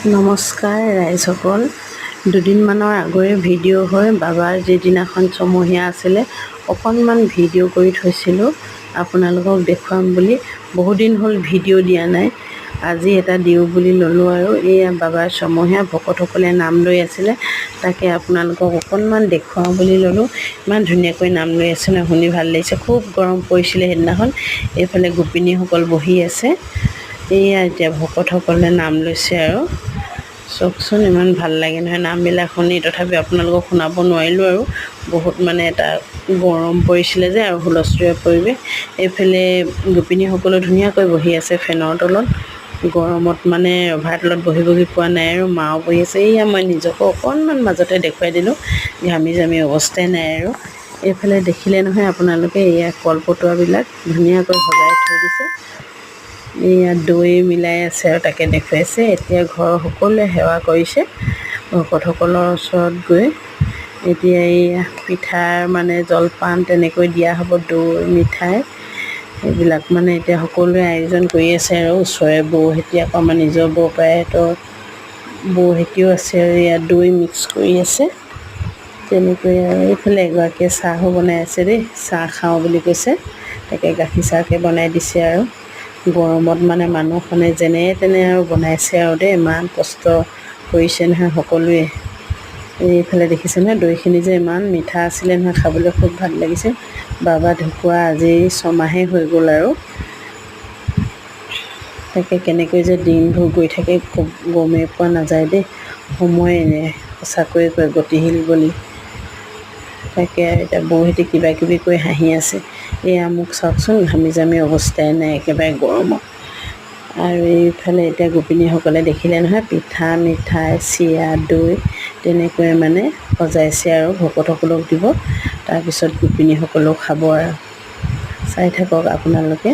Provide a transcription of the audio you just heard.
নমস্কাৰ ৰাইজসকল, দুদিনমানৰ আগৰে ভিডিঅ' হয় বাবাৰ যিদিনাখন ছমহীয়া আছিলে অকণমান ভিডিঅ' কৰি থৈছিলোঁ আপোনালোকক দেখুৱাম বুলি। বহুদিন হ'ল ভিডিঅ' দিয়া নাই, আজি এটা দিওঁ বুলি ল'লোঁ আৰু এয়া বাবাৰ ছমহীয়া ভকতসকলে নাম লৈ আছিলে, তাকে আপোনালোকক অকণমান দেখুৱাওঁ বুলি ল'লোঁ। ইমান ধুনীয়াকৈ নাম লৈ আছে ন, শুনি ভাল লাগিছে। খুব গৰম পৰিছিলে সেইদিনাখন। এইফালে গোপিনীসকল বহি আছে, এয়া এতিয়া ভকতসকলে নাম লৈছে আৰু চাওকচোন, ইমান ভাল লাগে নহয় নামবিলাক শুনি। তথাপিও আপোনালোকক শুনাব নোৱাৰিলোঁ আৰু বহুত মানে এটা গৰম পৰিছিলে যে আৰু হুলস্থুলীয়া পৰিৱেশ। এইফালে গোপিনীসকলো ধুনীয়াকৈ বহি আছে ফেনৰ তলত, গৰমত মানে ৰভাৰ তলত বহি পোৱা নাই আৰু মাও বহি আছে। এয়া মই নিজকো অকণমান মাজতে দেখুৱাই দিলোঁ, ঘামি জামি অৱস্থাই নাই আৰু। এইফালে দেখিলে নহয় আপোনালোকে, এয়া কলপটুৱাবিলাক ধুনীয়াকৈ সজাই থৈ দিছে। এয়া দৈ মিলাই আছে আৰু তাকে দেখুৱাইছে। এতিয়া ঘৰৰ সকলোৱে সেৱা কৰিছে ভকতসকলৰ ওচৰত গৈ। এতিয়া এইয়া পিঠাৰ মানে জলপান তেনেকৈ দিয়া হ'ব, দৈ মিঠাই এইবিলাক মানে এতিয়া সকলোৱে আয়োজন কৰি আছে আৰু ওচৰৰে বৌহেতি, আকৌ আমাৰ নিজৰ বৰপায়েকৰ বৌহেতিও আছে আৰু ইয়াত দৈ মিক্স কৰি আছে তেনেকৈ। আৰু এইফালে এগৰাকীয়ে চাহো বনাই আছে দেই, চাহ খাওঁ বুলি কৈছে, তাকে গাখীৰ চাহকে বনাই দিছে আৰু গৰমত মানে মানুহখনে যেনে তেনে আৰু বনাইছে আৰু দেই, ইমান কষ্ট কৰিছে নহয় সকলোৱে। এইফালে দেখিছে নহয় দৈখিনি যে ইমান মিঠা আছিলে নহয়, খাবলৈ খুব ভাল লাগিছে। বাবা ঢুকুৱা আজি 6 মাহেই হৈ গ'ল আৰু তাকে কেনেকৈ যে দিনবোৰ গৈ থাকে খুব গমেই পোৱা নাযায় দেই, সময় সঁচাকৈয়ে কয় গতিশীল বুলি। তাকে এতিয়া বৌহেঁতি কিবা কিবি কৈ হাঁহি আছে। এয়া মোক চাওকচোন, ঘামি জামি অৱস্থাই নাই একেবাৰে গৰমত। আৰু এইফালে এতিয়া গোপিনীসকলে দেখিলে নহয়, পিঠা মিঠাই চিৰা দৈ তেনেকৈ মানে সজাইছে আৰু ভকতসকলক দিব, তাৰপিছত গোপিনীসকলেও খাব আৰু। চাই থাকক আপোনালোকে।